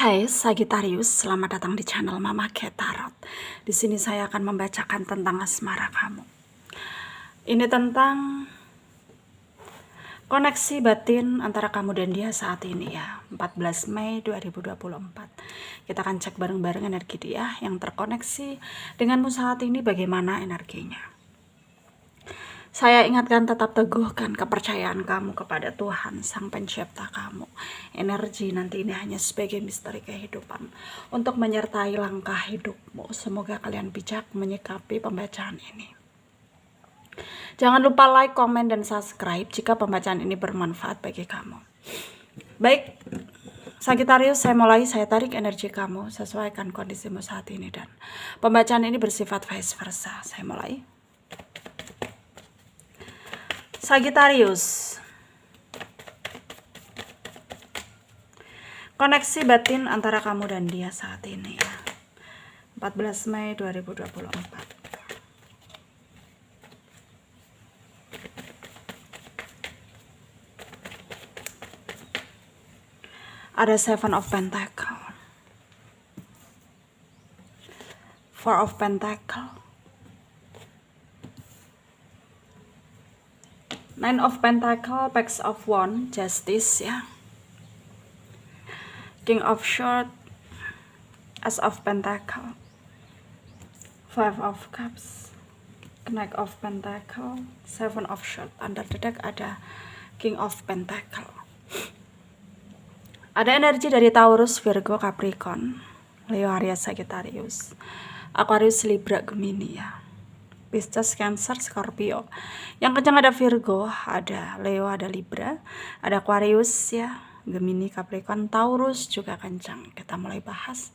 Hai Sagittarius, selamat datang di channel Mama Cat Tarot. Di sini saya akan membacakan tentang asmara kamu. Ini tentang koneksi batin antara kamu dan dia saat ini ya, 14 Mei 2024. Kita akan cek bareng-bareng energi dia yang terkoneksi denganmu saat ini, bagaimana energinya. Saya ingatkan, tetap teguhkan kepercayaan kamu kepada Tuhan, Sang Pencipta kamu. Energi nanti ini hanya sebagai misteri kehidupan untuk menyertai langkah hidupmu. Semoga kalian bijak menyikapi pembacaan ini. Jangan lupa like, komen, dan subscribe jika pembacaan ini bermanfaat bagi kamu. Baik, Sagittarius, saya mulai. Saya tarik energi kamu, sesuaikan kondisimu saat ini, dan pembacaan ini bersifat vice versa. Saya mulai. Sagittarius, koneksi batin antara kamu dan dia saat ini ya, 14 Mei 2024. Ada Seven of Pentacle, Four of Pentacle, Nine of Pentacle, Page of Wands, Justice ya, King of Swords, Ace of Pentacle, Five of Cups, Knight of Pentacle, Seven of Swords. Under the deck ada King of Pentacle. Ada energi dari Taurus, Virgo, Capricorn, Leo, Aries, Sagittarius, Aquarius, Libra, Gemini ya, Pisces, Cancer, Scorpio. Yang kencang ada Virgo, ada Leo, ada Libra, ada Aquarius ya, Gemini, Capricorn, Taurus juga kencang. Kita mulai bahas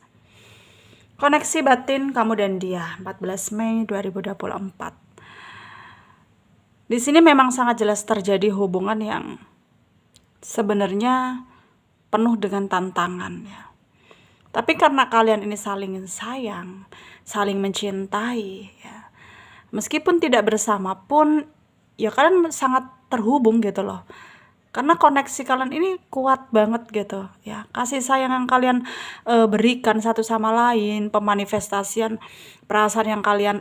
koneksi batin kamu dan dia 14 Mei 2024. Di sini memang sangat jelas terjadi hubungan yang sebenarnya penuh dengan tantangan ya. Tapi karena kalian ini saling sayang, saling mencintai ya, meskipun tidak bersama pun ya kalian sangat terhubung gitu loh. Karena koneksi kalian ini kuat banget gitu ya. Kasih sayang yang kalian berikan satu sama lain, pemanifestasian perasaan yang kalian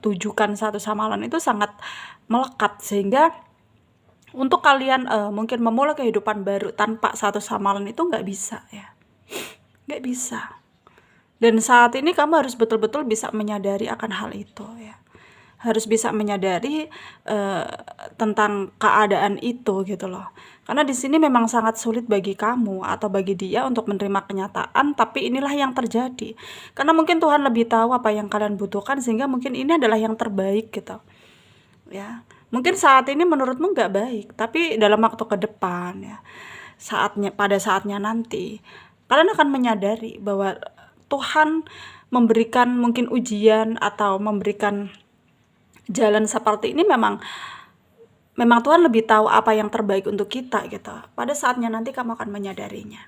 tujukan satu sama lain itu sangat melekat, sehingga untuk kalian mungkin memulai kehidupan baru tanpa satu sama lain itu nggak bisa ya. Nggak bisa. Dan saat ini kamu harus betul-betul bisa menyadari akan hal itu ya. Harus bisa menyadari tentang keadaan itu gitu loh. Karena di sini memang sangat sulit bagi kamu atau bagi dia untuk menerima kenyataan, tapi inilah yang terjadi. Karena mungkin Tuhan lebih tahu apa yang kalian butuhkan, sehingga mungkin ini adalah yang terbaik gitu. Ya, mungkin saat ini menurutmu nggak baik, tapi dalam waktu ke depan ya, pada saatnya nanti kalian akan menyadari bahwa Tuhan memberikan mungkin ujian atau memberikan jalan seperti ini, memang Tuhan lebih tahu apa yang terbaik untuk kita gitu. Pada saatnya nanti kamu akan menyadarinya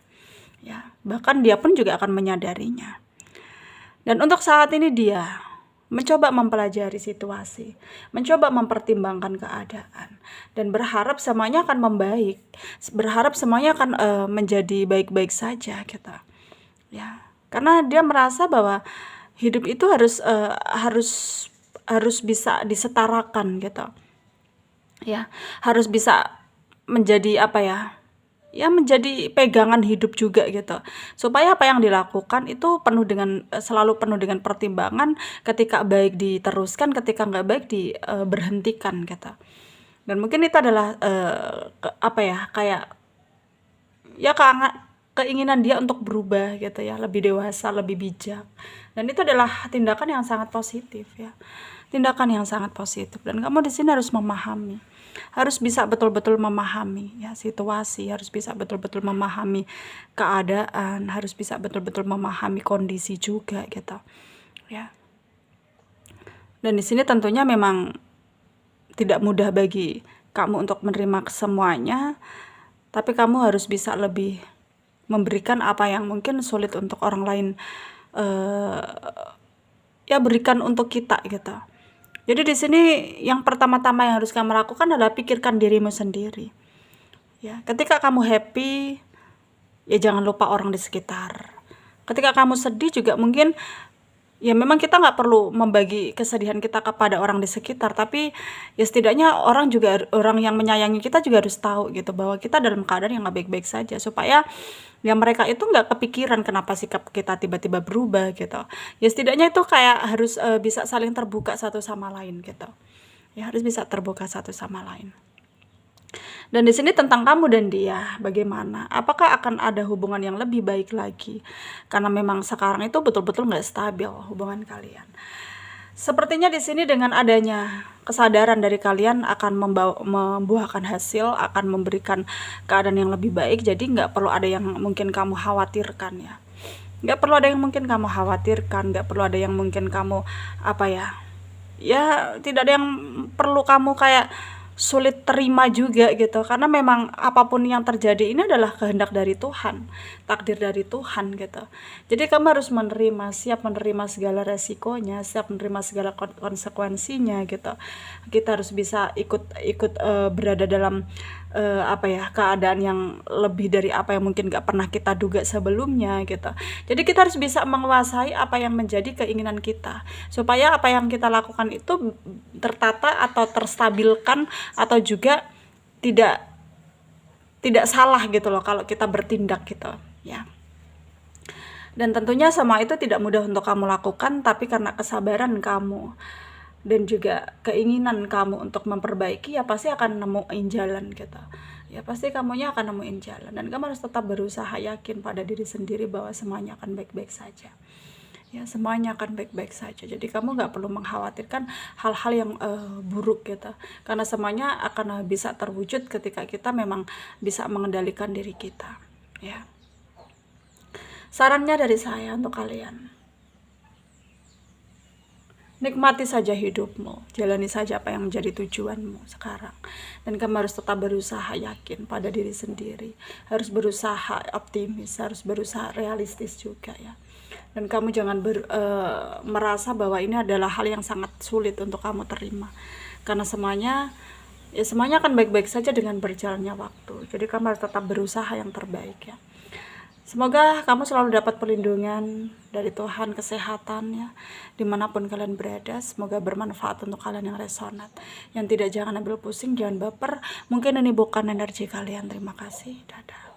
ya, bahkan dia pun juga akan menyadarinya. Dan untuk saat ini dia mencoba mempelajari situasi, mencoba mempertimbangkan keadaan, dan berharap semuanya akan membaik, berharap semuanya akan menjadi baik-baik saja gitu ya. Karena dia merasa bahwa hidup itu harus bisa disetarakan gitu ya, harus bisa menjadi apa ya, menjadi pegangan hidup juga gitu, supaya apa yang dilakukan itu selalu penuh dengan pertimbangan. Ketika baik diteruskan, ketika nggak baik diberhentikan gitu. Dan mungkin itu adalah kayak ya keinginan dia untuk berubah gitu ya, lebih dewasa, lebih bijak. Dan itu adalah tindakan yang sangat positif ya, tindakan yang sangat positif. Dan kamu di sini harus memahami, harus bisa betul-betul memahami ya situasi, harus bisa betul-betul memahami keadaan, harus bisa betul-betul memahami kondisi juga gitu ya. Dan di sini tentunya memang tidak mudah bagi kamu untuk menerima semuanya, tapi kamu harus bisa lebih memberikan apa yang mungkin sulit untuk orang lain ya berikan untuk kita gitu. Jadi di sini yang pertama-tama yang harus kamu lakukan adalah pikirkan dirimu sendiri. Ya, ketika kamu happy, ya jangan lupa orang di sekitar. Ketika kamu sedih juga mungkin ya memang kita nggak perlu membagi kesedihan kita kepada orang di sekitar, tapi ya setidaknya orang yang menyayangi kita juga harus tahu gitu bahwa kita dalam keadaan yang nggak baik-baik saja, supaya ya mereka itu nggak kepikiran kenapa sikap kita tiba-tiba berubah gitu. Ya setidaknya itu kayak harus bisa saling terbuka satu sama lain gitu. Ya harus bisa terbuka satu sama lain. Dan di sini tentang kamu dan dia, bagaimana? Apakah akan ada hubungan yang lebih baik lagi? Karena memang sekarang itu betul-betul nggak stabil hubungan kalian. Sepertinya di sini dengan adanya kesadaran dari kalian akan membuahkan hasil, akan memberikan keadaan yang lebih baik. Jadi nggak perlu ada yang mungkin kamu khawatirkan ya. Nggak perlu ada yang mungkin kamu khawatirkan, nggak perlu ada yang mungkin kamu ya tidak ada yang perlu kamu kayak sulit terima juga gitu, karena memang apapun yang terjadi ini adalah kehendak dari Tuhan, takdir dari Tuhan gitu. Jadi kamu harus siap menerima segala resikonya, siap menerima segala konsekuensinya gitu. Kita harus bisa ikut berada dalam keadaan yang lebih dari apa yang mungkin gak pernah kita duga sebelumnya gitu. Jadi kita harus bisa menguasai apa yang menjadi keinginan kita, supaya apa yang kita lakukan itu tertata atau terstabilkan, atau juga tidak salah gitu loh kalau kita bertindak gitu ya. Dan tentunya semua itu tidak mudah untuk kamu lakukan, tapi karena kesabaran kamu dan juga keinginan kamu untuk memperbaiki, ya pasti akan nemuin jalan gitu. Ya pasti kamunya akan nemuin jalan, dan kamu harus tetap berusaha yakin pada diri sendiri bahwa semuanya akan baik-baik saja. Ya semuanya akan baik-baik saja. Jadi kamu nggak perlu mengkhawatirkan hal-hal yang buruk gitu, karena semuanya akan bisa terwujud ketika kita memang bisa mengendalikan diri kita ya. Sarannya dari saya untuk kalian, nikmati saja hidupmu, jalani saja apa yang menjadi tujuanmu sekarang. Dan kamu harus tetap berusaha yakin pada diri sendiri, harus berusaha optimis, harus berusaha realistis juga ya. Dan kamu jangan merasa bahwa ini adalah hal yang sangat sulit untuk kamu terima, karena semuanya akan baik-baik saja dengan berjalannya waktu. Jadi kamu harus tetap berusaha yang terbaik ya. Semoga kamu selalu dapat perlindungan dari Tuhan, kesehatan ya, dimanapun kalian berada. Semoga bermanfaat untuk kalian yang resonat. Yang tidak, jangan ambil pusing, jangan baper. Mungkin ini bukan energi kalian. Terima kasih, dadah.